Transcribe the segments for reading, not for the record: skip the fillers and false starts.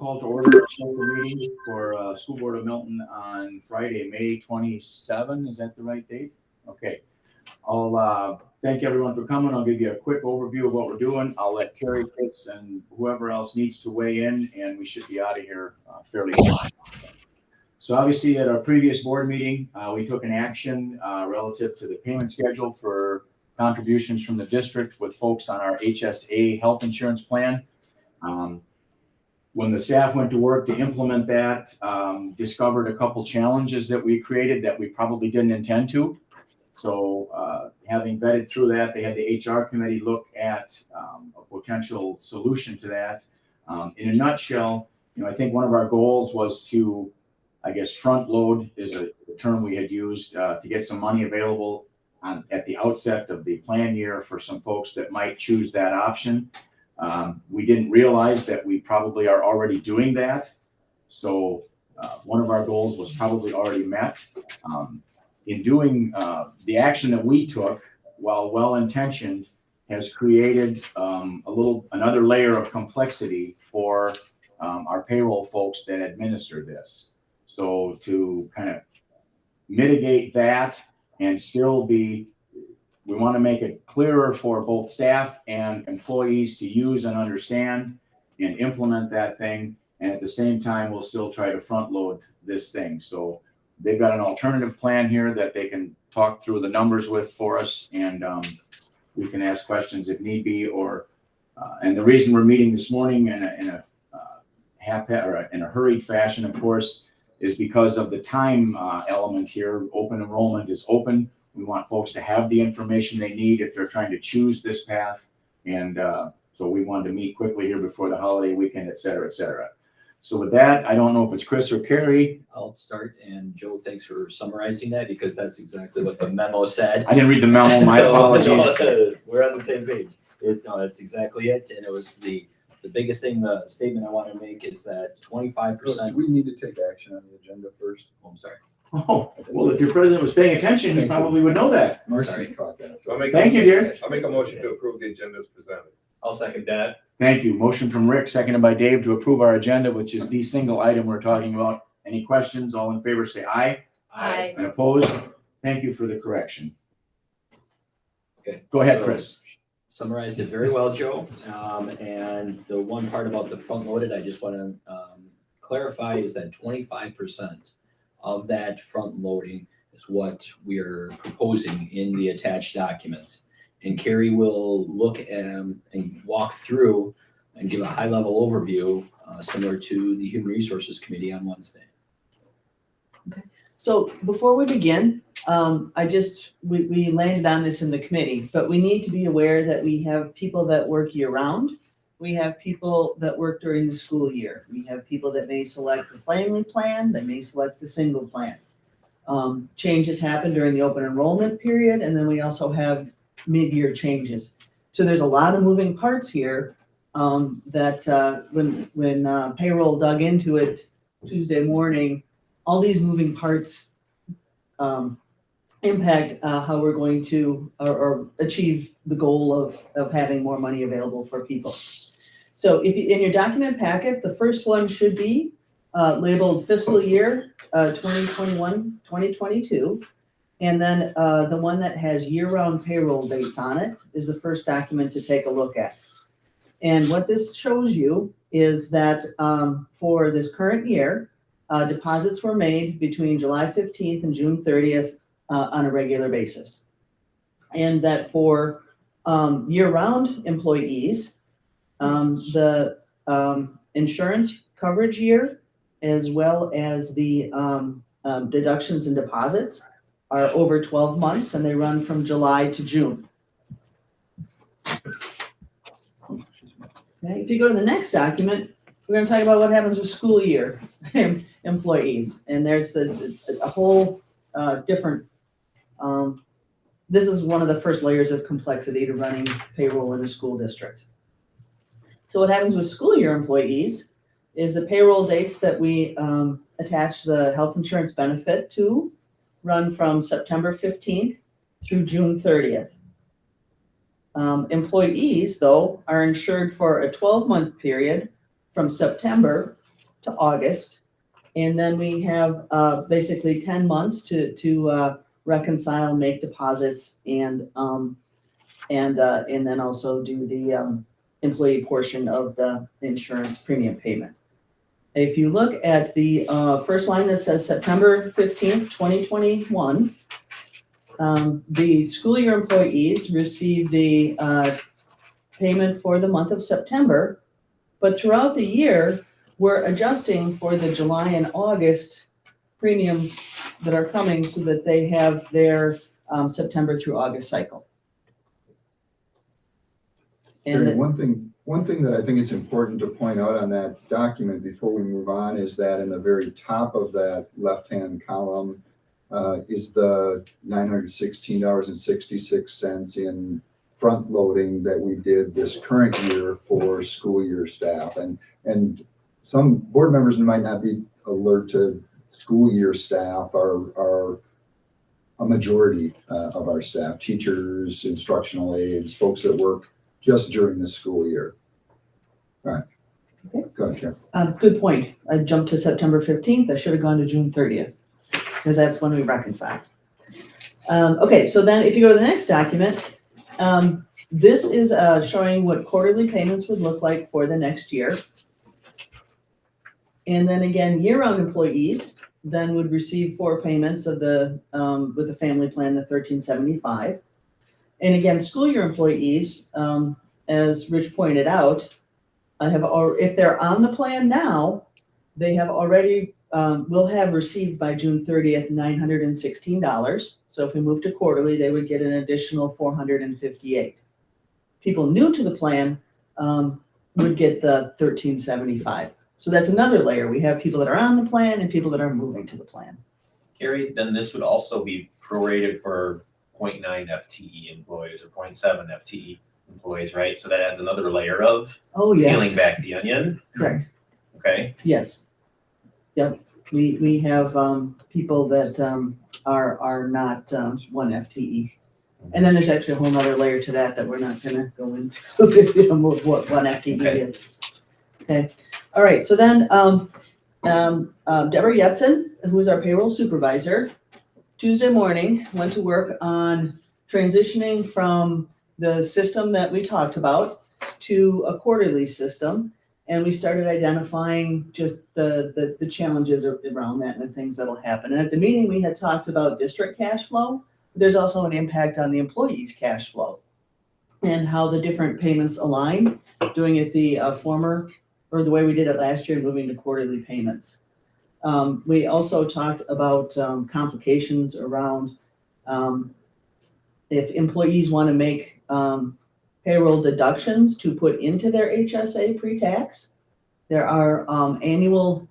call to order our special meeting for School Board of Milton on Friday, May 27. Is that the right date? Okay. I'll thank everyone for coming. I'll give you a quick overview of what we're doing. I'll let Carrie, Chris, and whoever else needs to weigh in, and we should be out of here fairly soon. So obviously at our previous board meeting, we took an action relative to the payment schedule for contributions from the district with folks on our HSA health insurance plan. When the staff went to work to implement that, discovered a couple challenges that we created that we probably didn't intend to. So having vetted through that, they had the HR committee look at a potential solution to that. In a nutshell, I think one of our goals was to, front load is a term we had used to get some money available at the outset of the plan year for some folks that might choose that option. We didn't realize that we probably are already doing that. So one of our goals was probably already met. In doing the action that we took, while well-intentioned, has created another layer of complexity for our payroll folks that administer this. So to kind of mitigate that and still we want to make it clearer for both staff and employees to use and understand and implement that thing. And at the same time, we'll still try to front load this thing. So they've got an alternative plan here that they can talk through the numbers with for us, and we can ask questions if need be. And the reason we're meeting this morning in a hurried fashion, of course, is because of the time element here. Open enrollment is open. We want folks to have the information they need if they're trying to choose this path. And so we wanted to meet quickly here before the holiday weekend, et cetera, et cetera. So with that, I don't know if it's Chris or Carrie. I'll start, and Joe, thanks for summarizing that, because that's exactly what the memo said. I didn't read the memo, my apologies. We're on the same page. No, that's exactly it. And it was the biggest thing, the statement I want to make is that 25%. Do we need to take action on the agenda first? Oh, I'm sorry. Oh, well, if your president was paying attention, he probably would know that. Marcy caught that. So Thank you, dear. I'll make a motion to approve the agenda as presented. I'll second that. Thank you. Motion from Rick, seconded by Dave to approve our agenda, which is the single item we're talking about. Any questions? All in favor say aye. Aye. And opposed? Thank you for the correction. Okay. Go ahead, So, Chris. Summarized it very well, Joe. And the one part about the front loaded, I just want to clarify is that 25% of that front loading is what we are proposing in the attached documents. And Carrie will look at and walk through and give a high level overview similar to the Human Resources Committee on Wednesday. Okay. So before we begin, we landed on this in the committee, but we need to be aware that we have people that work year round. We have people that work during the school year. We have people that may select the family plan, that may select the single plan. Changes happen during the open enrollment period, and then we also have mid-year changes. So there's a lot of moving parts here that when payroll dug into it Tuesday morning, all these moving parts impact how we're going to or achieve the goal of having more money available for people. So if you, in your document packet, the first one should be labeled fiscal year 2021, 2022. And then the one that has year-round payroll dates on it is the first document to take a look at. And what this shows you is that for this current year, deposits were made between July 15th and June 30th on a regular basis. And that for year-round employees, the insurance coverage year, as well as the deductions and deposits, are over 12 months, and they run from July to June. Okay, if you go to the next document, we're going to talk about what happens with school year employees, and there's a whole different. This is one of the first layers of complexity to running payroll in a school district. So what happens with school year employees is the payroll dates that we attach the health insurance benefit to run from September 15th through June 30th. Employees, though, are insured for a 12-month period from September to August. And then we have basically 10 months to reconcile, make deposits, and then also do the employee portion of the insurance premium payment. If you look at the first line that says September 15th, 2021, the school year employees receive the payment for the month of September, but throughout the year, we're adjusting for the July and August premiums that are coming so that they have their September through August cycle. And Terry, one thing that I think it's important to point out on that document before we move on is that in the very top of that left-hand column is the $916.66 in front loading that we did this current year for school year staff. And some board members might not be alert to school year staff are a majority of our staff, teachers, instructional aides, folks that work just during the school year. All right. Okay. Go ahead, Karen. good point. I jumped to September 15th. I should have gone to June 30th because that's when we reconcile. Okay, so then if you go to the next document, this is showing what quarterly payments would look like for the next year. And then again, year-round employees then would receive 4 payments of the with the family plan, the $13.75. And again, school year employees, as Rich pointed out, if they're on the plan now, they have already will have received by June 30th $916. So if we move to quarterly, they would get an additional $458. People new to the plan would get the $13.75. So that's another layer. We have people that are on the plan and people that are moving to the plan. Gary, then this would also be prorated for 0.9 FTE employees or 0.7 FTE employees, right? So that adds another layer of Oh, peeling yes, back the onion, correct. okay? Yes. Yep. We have people that are not 1 FTE. And then there's actually a whole nother layer to that we're not gonna go into, what 1 FTE Okay. is. Okay, all right, so then Deborah Yetzen, who is our payroll supervisor, Tuesday morning went to work on transitioning from the system that we talked about to a quarterly system. And we started identifying just the challenges around that and the things that'll happen. And at the meeting, we had talked about district cash flow. There's also an impact on the employees' cash flow and how the different payments align, doing it the the way we did it last year, moving to quarterly payments. We also talked about complications around if employees want to make payroll deductions to put into their HSA pre-tax. There are annual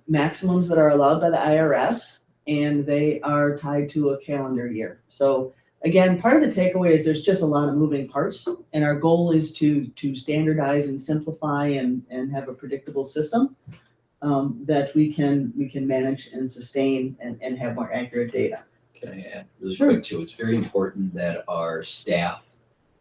maximums that are allowed by the IRS, and they are tied to a calendar year. So again, part of the takeaway is there's just a lot of moving parts, and our goal is to standardize and simplify and have a predictable system that we can manage and sustain and have more accurate data. Can I add really Sure. quick too? It's very important that our staff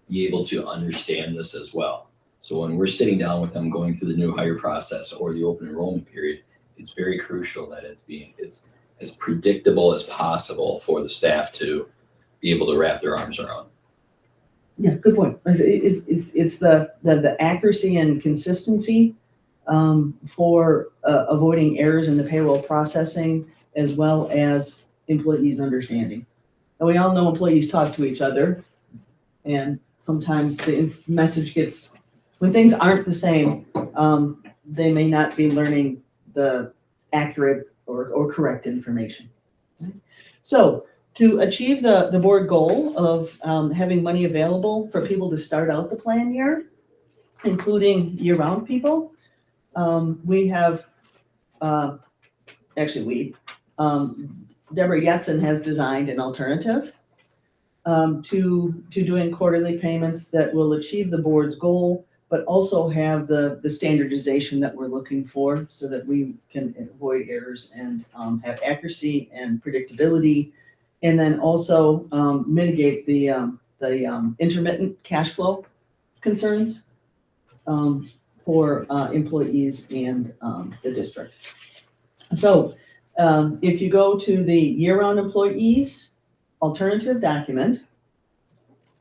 be able to understand this as well. So when we're sitting down with them, going through the new hire process or the open enrollment period, it's very crucial that it's as predictable as possible for the staff to be able to wrap their arms around. Yeah, good point. It's the accuracy and consistency for avoiding errors in the payroll processing as well as employees understanding. And we all know employees talk to each other, and sometimes the message gets, when things aren't the same, they may not be learning the accurate or correct information. Okay? So to achieve the board goal of having money available for people to start out the plan year, including year-round people, we have, Deborah Yetzen has designed an alternative to doing quarterly payments that will achieve the board's goal, but also have the standardization that we're looking for so that we can avoid errors and have accuracy and predictability, and then also mitigate the intermittent cash flow concerns. for employees and the district. So if you go to the year-round employees alternative document,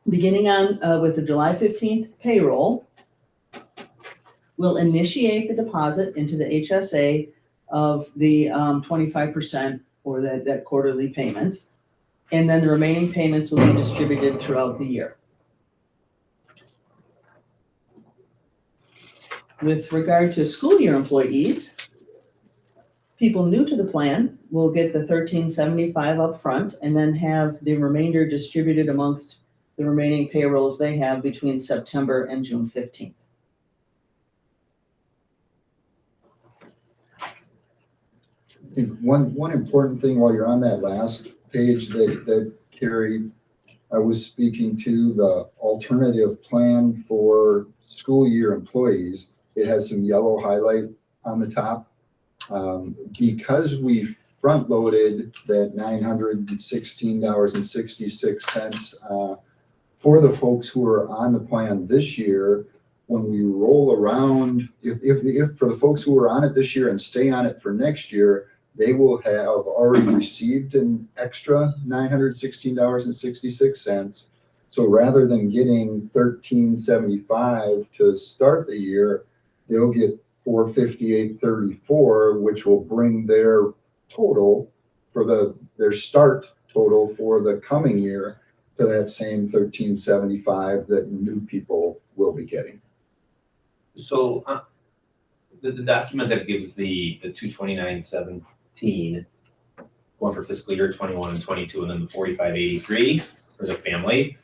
beginning on with the July 15th payroll, we'll initiate the deposit into the HSA of the 25% or that quarterly payment. And then the remaining payments will be distributed throughout the year. With regard to school year employees, people new to the plan will get the $13.75 up front and then have the remainder distributed amongst the remaining payrolls they have between September and June 15th. I think one important thing while you're on that last page that Carrie, I was speaking to, the alternative plan for school year employees, it has some yellow highlight on the top. Because we front loaded that $916.66 for the folks who are on the plan this year, when we roll around, if for the folks who are on it this year and stay on it for next year, they will have already received an extra $916.66. So rather than getting $13.75 to start the year, they'll get $458.34, which will bring their total for their start total for the coming year to that same $13.75 that new people will be getting. So the document that gives the 229.17 going for fiscal year 21 and 22, and then the 45.83 for the family.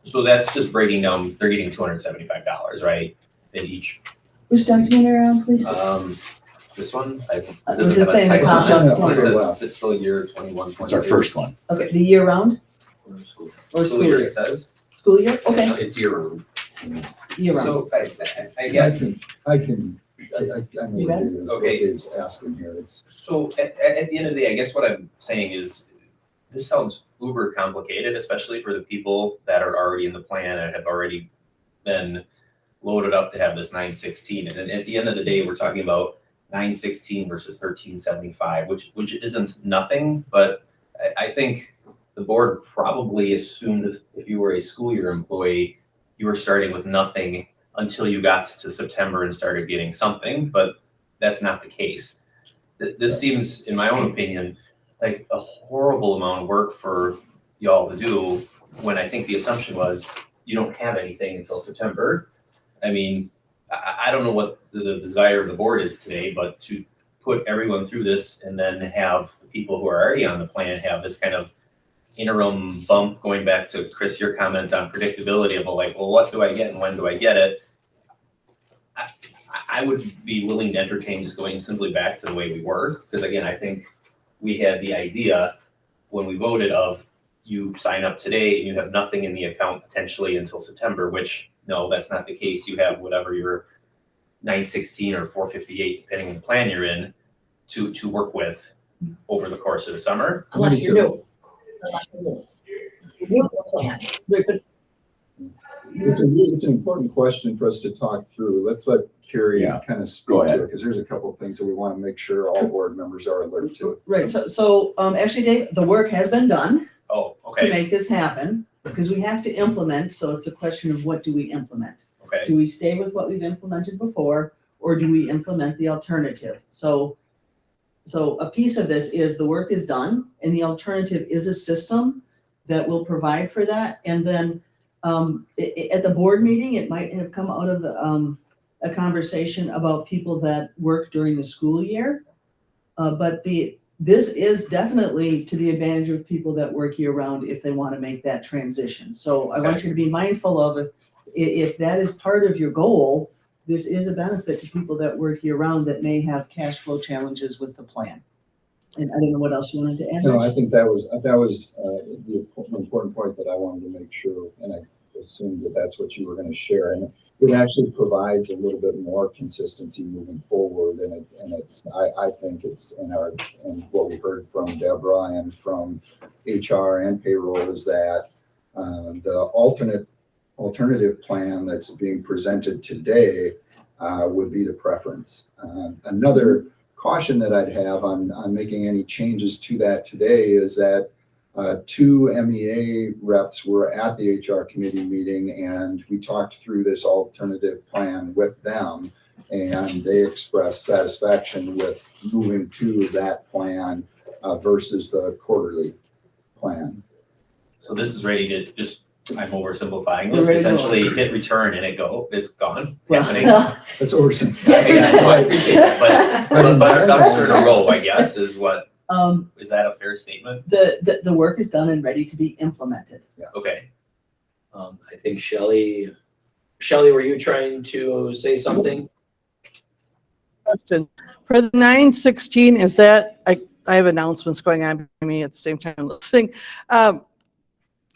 So that's just breaking down, they're getting $275, right? In each. Which document are you on, please? This one, Was it saying the top left? It says Left. fiscal year 21, 22. It's our first one. Okay, the year round Or school or year, it says. school year? Okay, It's year round. year round. So I guess, I know You got it? what Okay. Dave's asking here. It's so at the end of the day, I guess what I'm saying is, this sounds uber complicated, especially for the people that are already in the plan and have already been loaded up to have this 916. And then at the end of the day, we're talking about 916 versus 1375, which isn't nothing, but I think the board probably assumed if you were a school year employee, you were starting with nothing until you got to September and started getting something, but that's not the case. This seems, in my own opinion, like a horrible amount of work for y'all to do, when I think the assumption was you don't have anything until September. I mean, I don't know what the desire of the board is today, but to put everyone through this and then have the people who are already on the plan have this kind of interim bump, going back to Chris, your comment on predictability of like, well, what do I get and when do I get it? I would be willing to entertain just going simply back to the way we were, because again, I think we had the idea when we voted of you sign up today and you have nothing in the account potentially until September, which no, that's not the case. You have whatever your 916 or 458, depending on the plan you're in, to work with over the course of the summer. Unless you're new. Unless you're new. New plan. Right, but it's an important question for us to talk through. Let's let Carrie Yeah. kind of speak Go to ahead. it, because there's a couple of things that we want to make sure all board members are alert to. right, so actually, Dave, the work has been done Oh, to okay, make this happen, because we have to implement, so it's a question of what do we implement? okay. Do we stay with what we've implemented before, or do we implement the alternative? So a piece of this is the work is done, and the alternative is a system that will provide for that. And then at the board meeting, it might have come out of a conversation about people that work during the school year. But this is definitely to the advantage of people that work year round if they want to make that transition. So I want you to be mindful of it. If that is part of your goal, this is a benefit to people that work year round that may have cash flow challenges with the plan. And I don't know what else you wanted to add. No, Rich? I think that was the important point that I wanted to make sure, and I assumed that that's what you were going to share. And it actually provides a little bit more consistency moving forward. And I think it's and what we heard from Deborah and from HR and payroll is that the alternative plan that's being presented today would be the preference. Another caution that I'd have on making any changes to that today is that two MEA reps were at the HR committee meeting, and we talked through this alternative plan with them, and they expressed satisfaction with moving to that plan versus the quarterly plan. So this is ready to just, I'm oversimplifying We're this, ready to go. essentially hit return and it's gone, Well, happening. That's oversimplified. Yeah, no, I appreciate that, but ducks are in a row, I guess, is what, is that a fair statement? The work is done and ready to be implemented. Okay. I think Shelley, were you trying to say something? Question. For the 916, is that, I have announcements going on by me at the same time listening.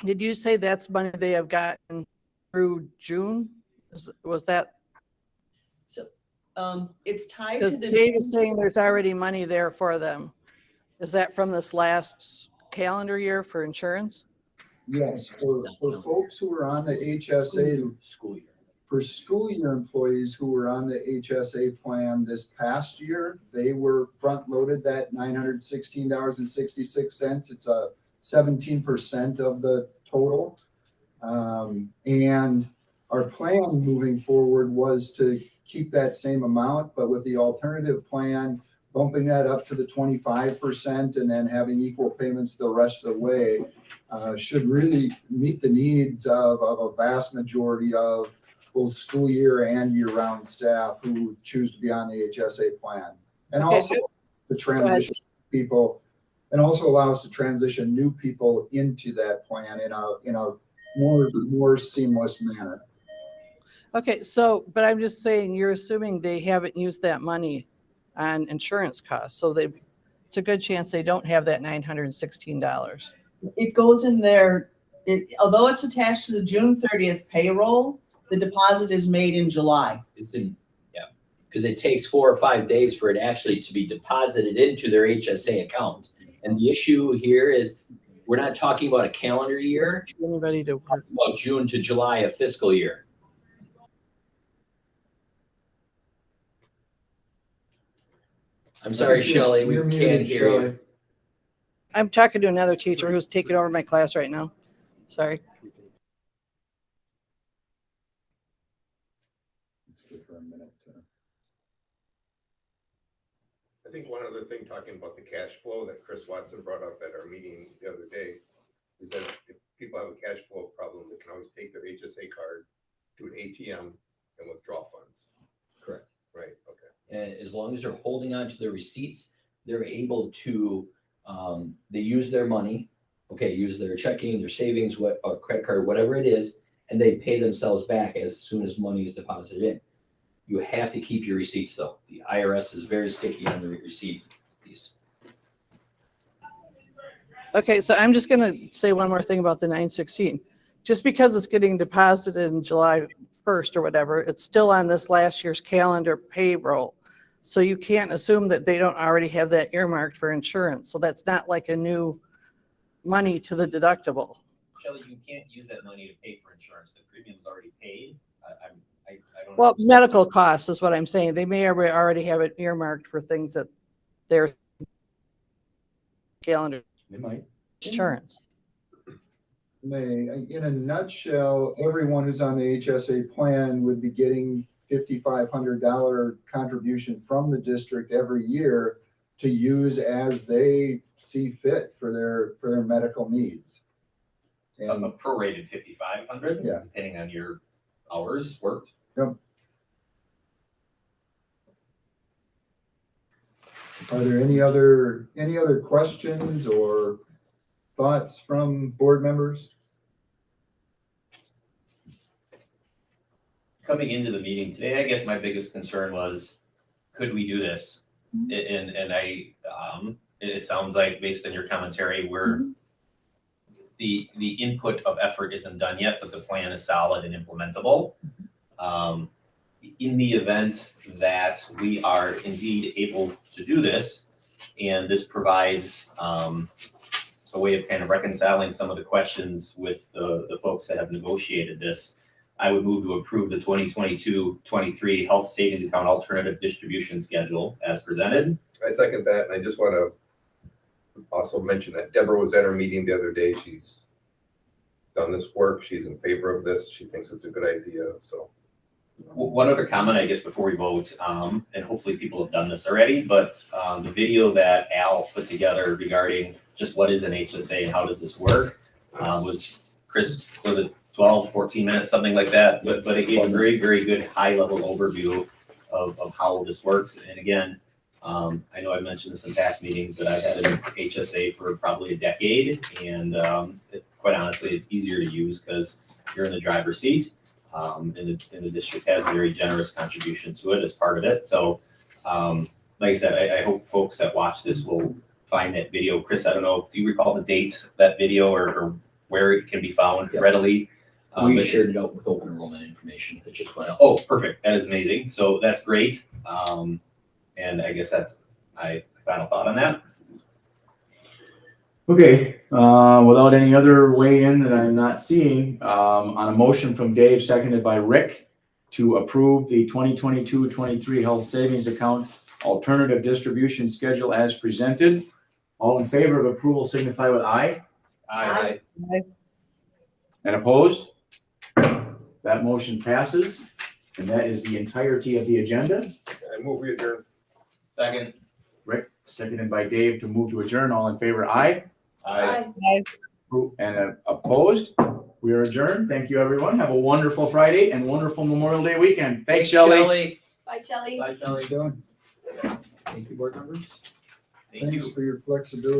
Did you say that's money they have gotten through June? Was that, It's tied because to the. Dave is saying there's already money there for them. Is that from this last calendar year for insurance? Yes, for folks who are on the HSA, School year. for school year employees who were on the HSA plan this past year, they were front loaded that $916.66. It's a 17% of the total. And our plan moving forward was to keep that same amount, but with the alternative plan, bumping that up to the 25% and then having equal payments the rest of the way should really meet the needs of a vast majority of both school year and year-round staff who choose to be on the HSA plan. And Okay, also to transition people, and also allow us to transition new people into that plan in a more seamless manner. Okay, so, but I'm just saying, you're assuming they haven't used that money on insurance costs, so it's a good chance they don't have that $916. It goes in there, although it's attached to the June 30th payroll, the deposit is made in July. It's in, yeah, because it takes 4 or 5 days for it actually to be deposited into their HSA account. And the issue here is we're not talking about a calendar year, Anybody to work? about June to July of fiscal year. I'm sorry, Shelley, we You're can't muted, hear you. Shelley. I'm talking to another teacher who's taking over my class right now. Sorry. Let's give her a minute to. I think one other thing, talking about the cash flow that Chris Watson brought up at our meeting the other day, is that if people have a cash flow problem, they can always take their HSA card to an ATM and withdraw funds. Correct. Right, okay. And as long as they're holding on to their receipts, they're able to, they use their money, okay, use their checking, their savings, or credit card, whatever it is, and they pay themselves back as soon as money is deposited in. You have to keep your receipts though. The IRS is very sticky on the receipt piece. Okay, so I'm just gonna say one more thing about the 916. Just because it's getting deposited in July 1st or whatever, it's still on this last year's calendar payroll. So you can't assume that they don't already have that earmarked for insurance. So that's not like a new money to the deductible. Shelley, you can't use that money to pay for insurance. The premium's already paid. I don't. Well, medical costs is what I'm saying. They may already have it earmarked for things that their calendar They might. insurance. In a nutshell, everyone who's on the HSA plan would be getting $5,500 contribution from the district every year to use as they see fit for their medical needs. A prorated 5,500, Yeah. depending on your hours worked. Are there any other questions or thoughts from board members? Coming into the meeting today, I guess my biggest concern was, could we do this? And it sounds like based on your commentary, the input of effort isn't done yet, but the plan is solid and implementable. In the event that we are indeed able to do this, and this provides a way of kind of reconciling some of the questions with the folks that have negotiated this, I would move to approve the 2022-23 health savings account alternative distribution schedule as presented. I second that, and I just want to also mention that Deborah was at our meeting the other day. She's done this work. She's in favor of this. She thinks it's a good idea, so. One other comment, I guess, before we vote, and hopefully people have done this already, but the video that Al put together regarding just what is an HSA and how does this work was, Chris, was it 12, 14 minutes, something like that? But it gave a very, very good high-level overview of how this works. And again, I know I've mentioned this in past meetings, but I've had an HSA for probably a decade, and quite honestly, it's easier to use because you're in the driver's seat. And the district has a very generous contribution to it as part of it. So, like I said, I hope folks that watch this will find that video. Chris, I don't know, do you recall the date that video or where it can be found Yep. readily? We But- shared it out with open enrollment information that just went out. Oh, perfect. That is amazing. So that's great. And I guess that's my final thought on that. Okay, without any other weigh in that I'm not seeing, on a motion from Dave, seconded by Rick, to approve the 2022-23 health savings account alternative distribution schedule as presented. All in favor of approval signify with aye. Aye. And opposed? That motion passes, and that is the entirety of the agenda. I move we adjourn. Second. Rick, seconded by Dave to move to adjourn. All in favor, aye. Aye. And opposed? We are adjourned. Thank you, everyone. Have a wonderful Friday and wonderful Memorial Day weekend. Thanks, Shelley. Bye, Shelley. Bye, Shelley. How you doing? Thank you, board members. Thank you. Thanks for your flexibility.